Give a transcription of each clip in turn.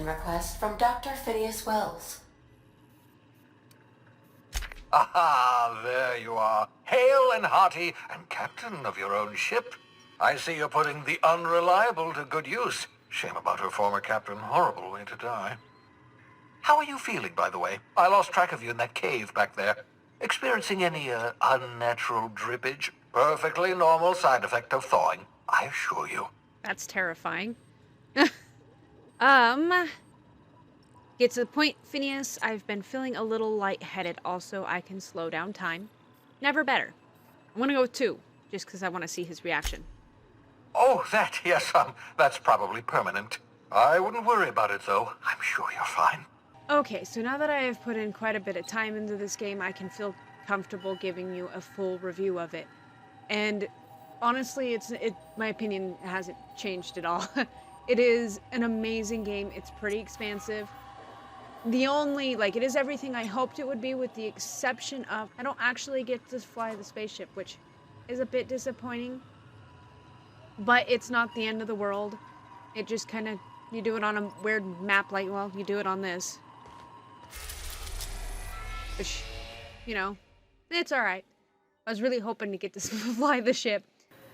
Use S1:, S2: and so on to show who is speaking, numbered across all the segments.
S1: mission request from Dr. Phineas Wells.
S2: Aha, there you are. Hale and hearty, and captain of your own ship. I see you're putting the unreliable to good use. Shame about her former captain. Horrible way to die. How are you feeling, by the way? I lost track of you in that cave back there. Experiencing any, unnatural drippage? Perfectly normal side effect of thawing, I assure you.
S3: That's terrifying. Get to the point, Phineas. I've been feeling a little lightheaded. Also, I can slow down time. Never better. I want to go with 2, just because I want to see his reaction.
S2: Oh, that, yes, that's probably permanent. I wouldn't worry about it, though. I'm sure you're fine.
S3: Okay, so now that I have put in quite a bit of time into this game, I can feel comfortable giving you a full review of it. And honestly, my opinion hasn't changed at all. It is an amazing game. It's pretty expansive. The only, it is everything I hoped it would be, with the exception of I don't actually get to fly the spaceship, which is a bit disappointing. But it's not the end of the world. It just kind of, you do it on a weird map, you do it on this. Which, it's alright. I was really hoping to get to fly the ship.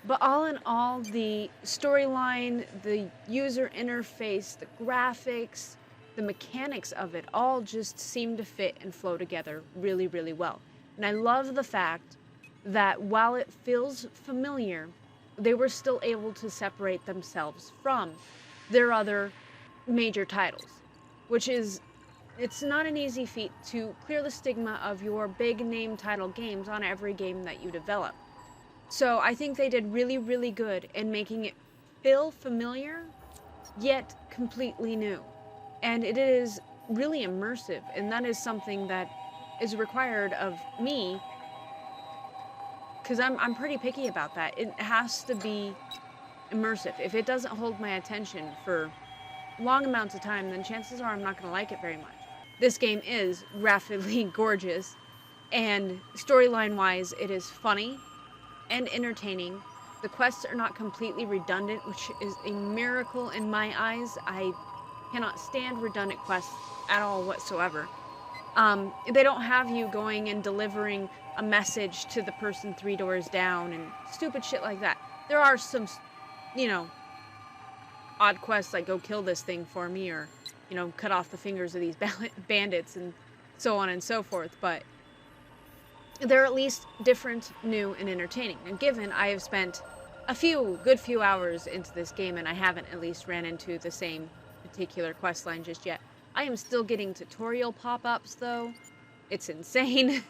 S3: But all in all, the storyline, the user interface, the graphics, the mechanics of it all just seem to fit and flow together really, really well. And I love the fact that while it feels familiar, they were still able to separate themselves from their other major titles, which is, it's not an easy feat to clear the stigma of your big name title games on every game that you develop. So I think they did really, really good in making it feel familiar, yet completely new. And it is really immersive, and that is something that is required of me, because I'm pretty picky about that. It has to be immersive. If it doesn't hold my attention for long amounts of time, then chances are I'm not going to like it very much. This game is graphically gorgeous, and storyline-wise, it is funny and entertaining. The quests are not completely redundant, which is a miracle in my eyes. I cannot stand redundant quests at all whatsoever. They don't have you going and delivering a message to the person 3 doors down and stupid shit like that. There are some, odd quests like go kill this thing for me, or, cut off the fingers of these bandits and so on and so forth, but they're at least different, new, and entertaining. And given I have spent a good few hours into this game and I haven't at least ran into the same particular quest line just yet, I am still getting tutorial pop-ups though. It's insane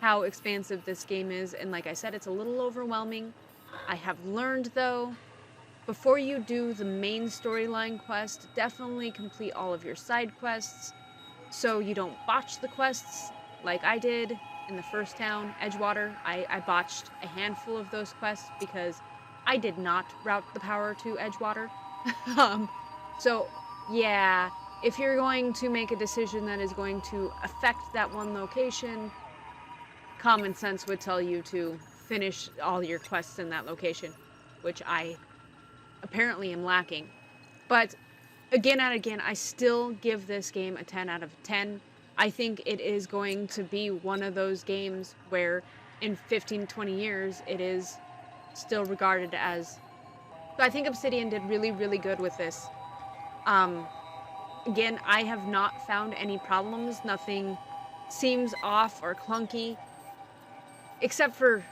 S3: how expansive this game is, and like I said, it's a little overwhelming. I have learned though, before you do the main storyline quest, definitely complete all of your side quests so you don't botch the quests like I did in the first town, Edgewater. I botched a handful of those quests because I did not route the power to Edgewater. So yeah, if you're going to make a decision that is going to affect that one location, common sense would tell you to finish all your quests in that location, which I apparently am lacking. But again and again, I still give this game a 10 out of 10. I think it is going to be one of those games where in 15, 20 years, it is still regarded as... So I think Obsidian did really, really good with this. Again, I have not found any problems. Nothing seems off or clunky, except for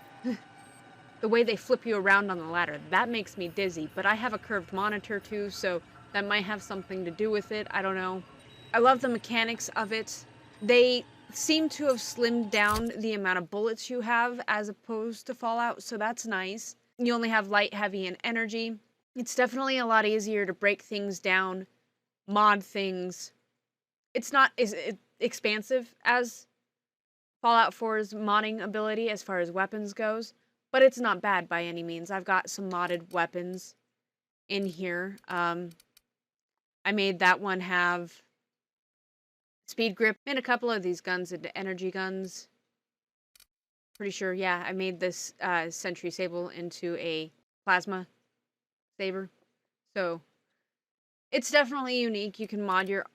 S3: the way they flip you around on the ladder. That makes me dizzy, but I have a curved monitor too, so that might have something to do with it. I don't know. I love the mechanics of it. They seem to have slimmed down the amount of bullets you have as opposed to Fallout, so that's nice. You only have light, heavy, and energy. It's definitely a lot easier to break things down, mod things. It's not as expansive as Fallout 4's modding ability as far as weapons goes, but it's not bad by any means. I've got some modded weapons in here. I made that one have speed grip, made a couple of these guns into energy guns. Pretty sure, yeah, I made this Sentry Sable into a plasma saber. So It's definitely unique. You can mod your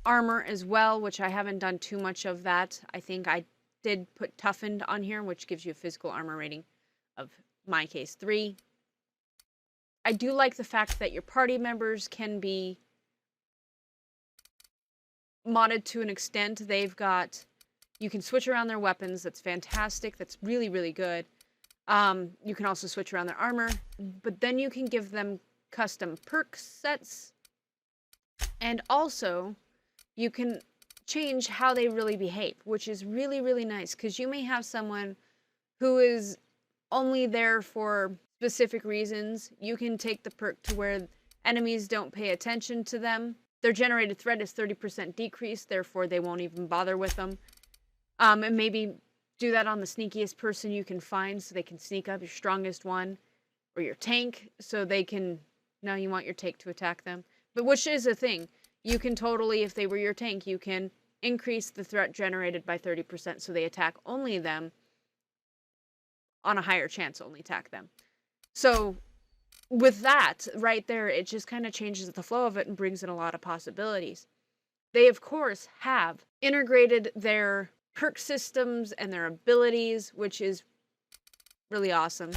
S3: armor as well, which I haven't done too much of that. I think I did put toughened on here, which gives you a physical armor rating of, my case, 3. I do like the fact that your party members can be modded to an extent. You can switch around their weapons. That's fantastic. That's really, really good. You can also switch around their armor, but then you can give them custom perk sets. And also, you can change how they really behave, which is really, really nice, because you may have someone who is only there for specific reasons. You can take the perk to where enemies don't pay attention to them. Their generated threat is 30% decreased, therefore they won't even bother with them. And maybe do that on the sneakiest person you can find, so they can sneak up, your strongest one, or your tank, so they can... No, you want your tank to attack them. But which is a thing. You can totally, if they were your tank, you can increase the threat generated by 30%, so they attack only them, on a higher chance only attack them. So, with that, right there, it just kind of changes the flow of it and brings in a lot of possibilities. They, of course, have integrated their perk systems and their abilities, which is really awesome.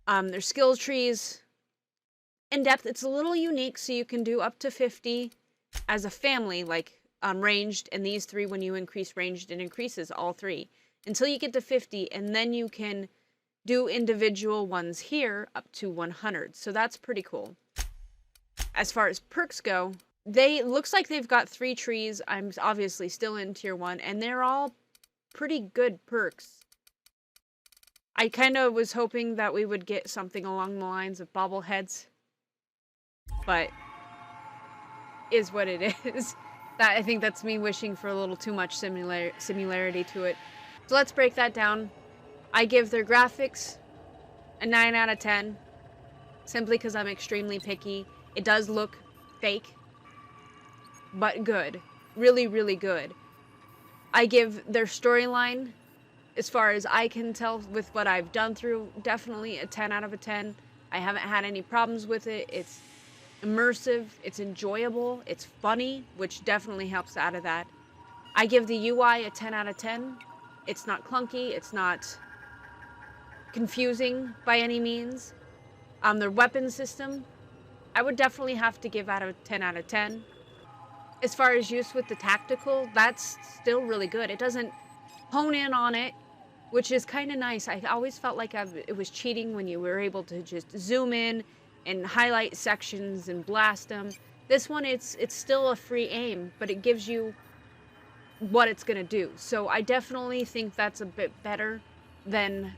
S3: Their skill trees, in depth, it's a little unique, so you can do up to 50 as a family, like ranged, and these 3, when you increase ranged, it increases all 3 until you get to 50, and then you can do individual ones here up to 100. So that's pretty cool. As far as perks go, looks like they've got 3 trees. I'm obviously still in tier 1, and they're all pretty good perks. I kind of was hoping that we would get something along the lines of bobbleheads, but is what it is. I think that's me wishing for a little too much similarity to it. So let's break that down. I give their graphics a 9 out of 10, simply because I'm extremely picky. It does look fake, but good. Really, really good. I give their storyline, as far as I can tell with what I've done through, definitely a 10 out of a 10. I haven't had any problems with it. It's immersive, it's enjoyable, it's funny, which definitely helps out of that. I give the UI a 10 out of 10. It's not clunky, it's not confusing by any means. Their weapon system, I would definitely have to give out a 10 out of 10. As far as use with the tactical, that's still really good. It doesn't hone in on it, which is kind of nice. I always felt like it was cheating when you were able to just zoom in and highlight sections and blast them. This one, it's still a free aim, but it gives you what it's gonna do. So I definitely think that's a bit better than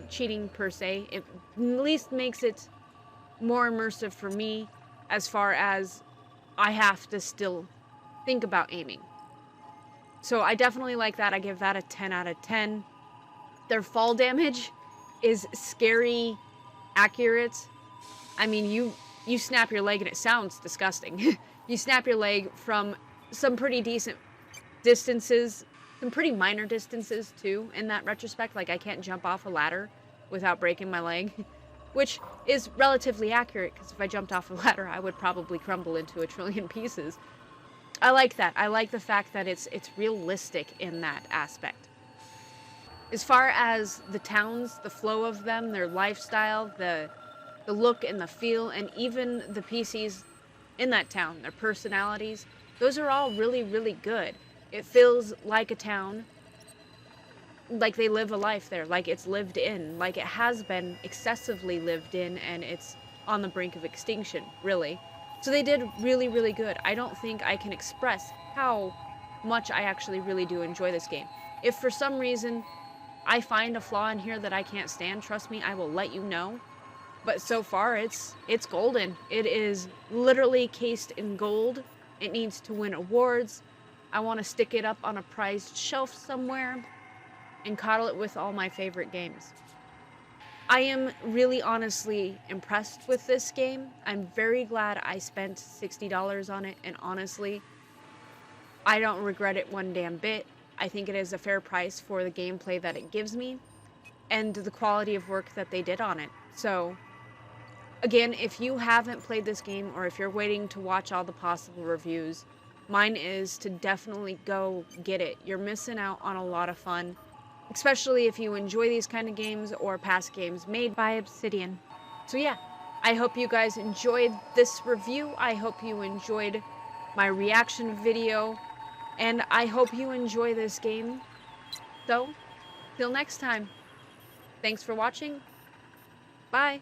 S3: cheating per se. It at least makes it more immersive for me, as far as I have to still think about aiming. So I definitely like that. I give that a 10 out of 10. Their fall damage is scary accurate. I mean, you snap your leg and it sounds disgusting. You snap your leg from some pretty decent distances, some pretty minor distances too, in that retrospect. Like, I can't jump off a ladder without breaking my leg, which is relatively accurate, because if I jumped off a ladder, I would probably crumble into a trillion pieces. I like that. I like the fact that it's realistic in that aspect. As far as the towns, the flow of them, their lifestyle, the look and the feel, and even the PCs in that town, their personalities, those are all really, really good. It feels like a town, like they live a life there, like it's lived in, like it has been excessively lived in, and it's on the brink of extinction, really. So they did really, really good. I don't think I can express how much I actually really do enjoy this game. If for some reason I find a flaw in here that I can't stand, trust me, I will let you know. But so far, it's golden. It is literally cased in gold. It needs to win awards. I want to stick it up on a prized shelf somewhere and coddle it with all my favorite games. I am really honestly impressed with this game. I'm very glad I spent $60 on it, and honestly, I don't regret it one damn bit. I think it is a fair price for the gameplay that it gives me and the quality of work that they did on it. So Again, if you haven't played this game or if you're waiting to watch all the possible reviews, mine is to definitely go get it. You're missing out on a lot of fun, especially if you enjoy these kind of games or past games made by Obsidian. So yeah, I hope you guys enjoyed this review. I hope you enjoyed my reaction video, and I hope you enjoy this game. So, till next time, thanks for watching. Bye.